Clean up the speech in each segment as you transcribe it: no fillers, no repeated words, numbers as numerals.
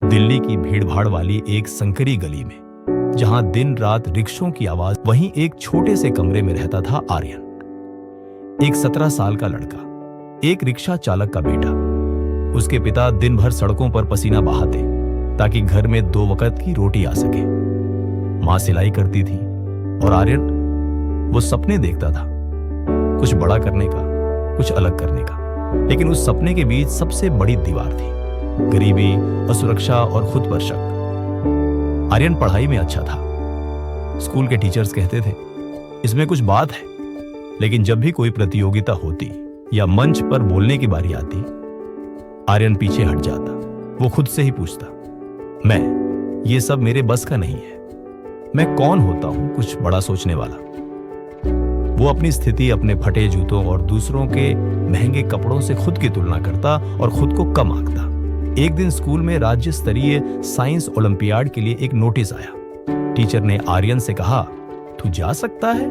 दिल्ली की भीड़भाड़ वाली एक संकरी गली में, जहां दिन रात रिक्शों की आवाज, वहीं एक छोटे से कमरे में रहता था आर्यन। एक 17 साल का लड़का, एक रिक्शा चालक का बेटा। उसके पिता दिन भर सड़कों पर पसीना बहाते ताकि घर में 2 वक्त की रोटी आ सके। मां सिलाई करती थी और आर्यन वो सपने देखता था, कुछ बड़ा करने का, कुछ अलग करने का। लेकिन उस सपने के बीच सबसे बड़ी दीवार थी, गरीबी, असुरक्षा और खुद पर शक। आर्यन पढ़ाई में अच्छा था। स्कूल के टीचर्स कहते थे इसमें कुछ बात है, लेकिन जब भी कोई प्रतियोगिता होती या मंच पर बोलने की बारी आती, आर्यन पीछे हट जाता। वो खुद से ही पूछता, ये सब मेरे बस का नहीं है। मैं कौन होता हूं कुछ बड़ा सोचने वाला। वो अपनी स्थिति, अपने फटे जूतों और दूसरों के महंगे कपड़ों से खुद की तुलना करता और खुद को कम आंकता। एक दिन स्कूल में राज्य स्तरीय साइंस ओलंपियाड के लिए एक नोटिस आया। टीचर ने आर्यन से कहा, तू जा सकता है,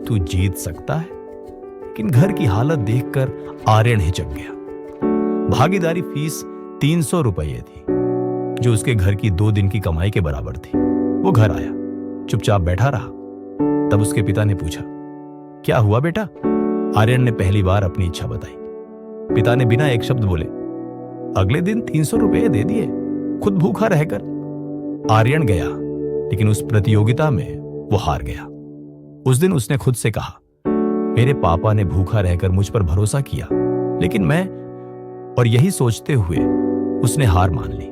तू जीत सकता है। लेकिन घर की हालत देखकर आर्यन हिचक गया। भागीदारी फीस 300 रुपये थी, जो उसके घर की 2 दिन की कमाई के बराबर थी। वो घर आया, चुपचाप बैठा रहा। तब उसके पिता ने पूछा, क्या हुआ बेटा? आर्यन ने पहली बार अपनी इच्छा बताई। पिता ने बिना एक शब्द बोले अगले दिन 300 रुपये दे दिए, खुद भूखा रहकर। आर्यन गया, लेकिन उस प्रतियोगिता में वो हार गया। उस दिन उसने खुद से कहा, मेरे पापा ने भूखा रहकर मुझ पर भरोसा किया, लेकिन मैं, और यही सोचते हुए उसने हार मान ली।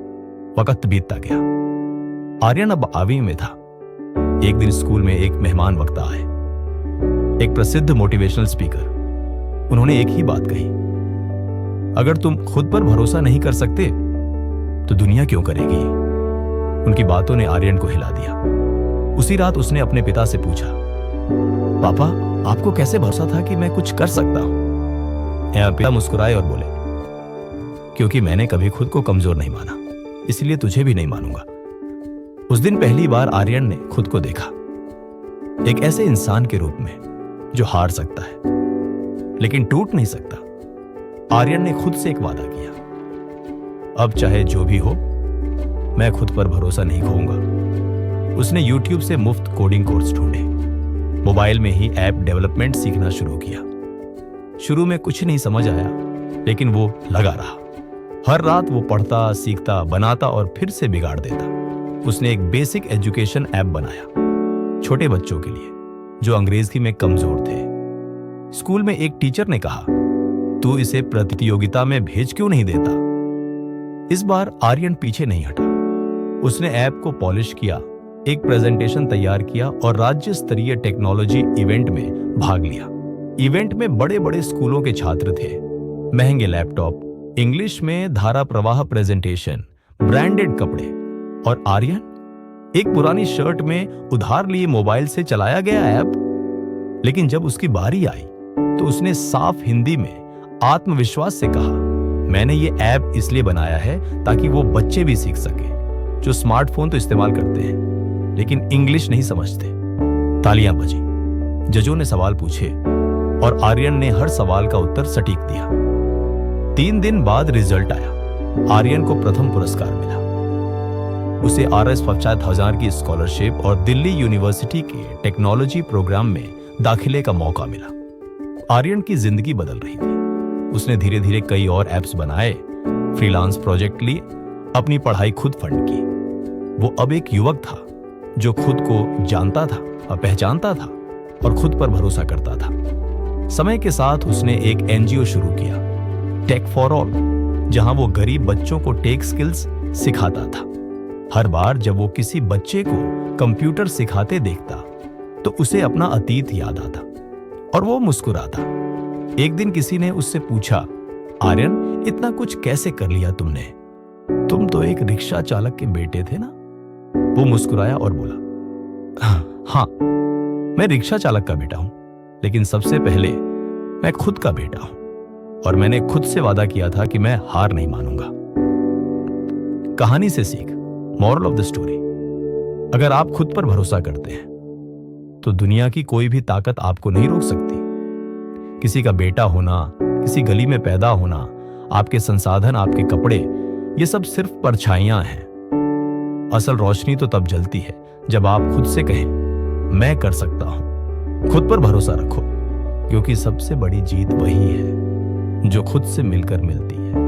वक्त बीतता गया। आर्यन अब 8वीं में था। एक दिन स्कूल में एक मेहमान वक्ता आए, एक प्रसिद्ध मोटिवेशनल स्पीकर। उन्होंने एक ही बात कही, अगर तुम खुद पर भरोसा नहीं कर सकते तो दुनिया क्यों करेगी? उनकी बातों ने आर्यन को हिला दिया। उसी रात उसने अपने पिता से पूछा, पापा, आपको कैसे भरोसा था कि मैं कुछ कर सकता हूं? पिता मुस्कुराए और बोले, क्योंकि मैंने कभी खुद को कमजोर नहीं माना, इसलिए तुझे भी नहीं मानूंगा। उस दिन पहली बार आर्यन ने खुद को देखा, एक ऐसे इंसान के रूप में जो हार सकता है लेकिन टूट नहीं सकता। आर्यन ने खुद से एक वादा किया, अब चाहे जो भी हो, मैं खुद पर भरोसा नहीं खोऊंगा। उसने YouTube से मुफ्त कोडिंग कोर्स ढूंढे, मोबाइल में ही ऐप डेवलपमेंट सीखना शुरू किया। शुरू में कुछ नहीं समझ आया, लेकिन वो लगा रहा। हर रात वो पढ़ता, सीखता, बनाता और फिर से बिगाड़ देता। उसने एक बेसिक एजुकेशन ऐप बनाया, छोटे बच्चों के लिए जो अंग्रेजी में कमजोर थे। स्कूल में एक टीचर ने कहा, तू इसे प्रतियोगिता में भेज क्यों नहीं देता? इस बार आर्यन पीछे नहीं हटा। उसने ऐप को पॉलिश किया, एक प्रेजेंटेशन तैयार किया और राज्य स्तरीय टेक्नोलॉजी इवेंट में भाग लिया। इवेंट में बड़े बड़े स्कूलों के छात्र थे, महंगे लैपटॉप, इंग्लिश में धारा प्रवाह प्रेजेंटेशन, ब्रांडेड कपड़े, और आर्यन एक पुरानी शर्ट में उधार लिए मोबाइल से चलाया गया ऐप। लेकिन जब उसकी बारी आई तो उसने साफ हिंदी में आत्मविश्वास से कहा, मैंने ये ऐप इसलिए बनाया है ताकि वो बच्चे भी सीख सके जो स्मार्टफोन तो इस्तेमाल करते हैं लेकिन इंग्लिश नहीं समझते। तालियां बजी, जजों ने सवाल पूछे और आर्यन ने हर सवाल का उत्तर सटीक दिया। 3 दिन बाद रिजल्ट आया। आर्यन को प्रथम पुरस्कार मिला। उसे RS 50,000 की स्कॉलरशिप और दिल्ली यूनिवर्सिटी के टेक्नोलॉजी प्रोग्राम में दाखिले का मौका मिला। आर्यन की जिंदगी बदल रही थी। उसने धीरे धीरे कई और ऐप्स बनाए, फ्रीलांस प्रोजेक्ट लिए, अपनी पढ़ाई खुद फंड की। वो अब एक युवक था जो खुद को जानता था और पहचानता था और खुद पर भरोसा करता था। समय के साथ उसने एक NGO शुरू किया, टेक फॉर ऑल, जहां वो गरीब बच्चों को टेक स्किल्स सिखाता था। हर बार जब वो किसी बच्चे को कंप्यूटर सिखाते देखता तो उसे अपना अतीत याद आता और वो मुस्कुराता। एक दिन किसी ने उससे पूछा, आर्यन, इतना कुछ कैसे कर लिया तुमने? तुम तो एक रिक्शा चालक के बेटे थे ना? वो मुस्कुराया और बोला, हाँ, मैं रिक्शा चालक का बेटा हूं, लेकिन सबसे पहले मैं खुद का बेटा हूं और मैंने खुद से वादा किया था कि मैं हार नहीं मानूंगा। कहानी से सीख, मॉरल ऑफ द स्टोरी, अगर आप खुद पर भरोसा करते हैं तो दुनिया की कोई भी ताकत आपको नहीं रोक सकती। किसी का बेटा होना, किसी गली में पैदा होना, आपके संसाधन, आपके कपड़े, ये सब सिर्फ परछाइयां हैं। असल रोशनी तो तब जलती है जब आप खुद से कहें, मैं कर सकता हूं। खुद पर भरोसा रखो, क्योंकि सबसे बड़ी जीत वही है जो खुद से मिलकर मिलती है।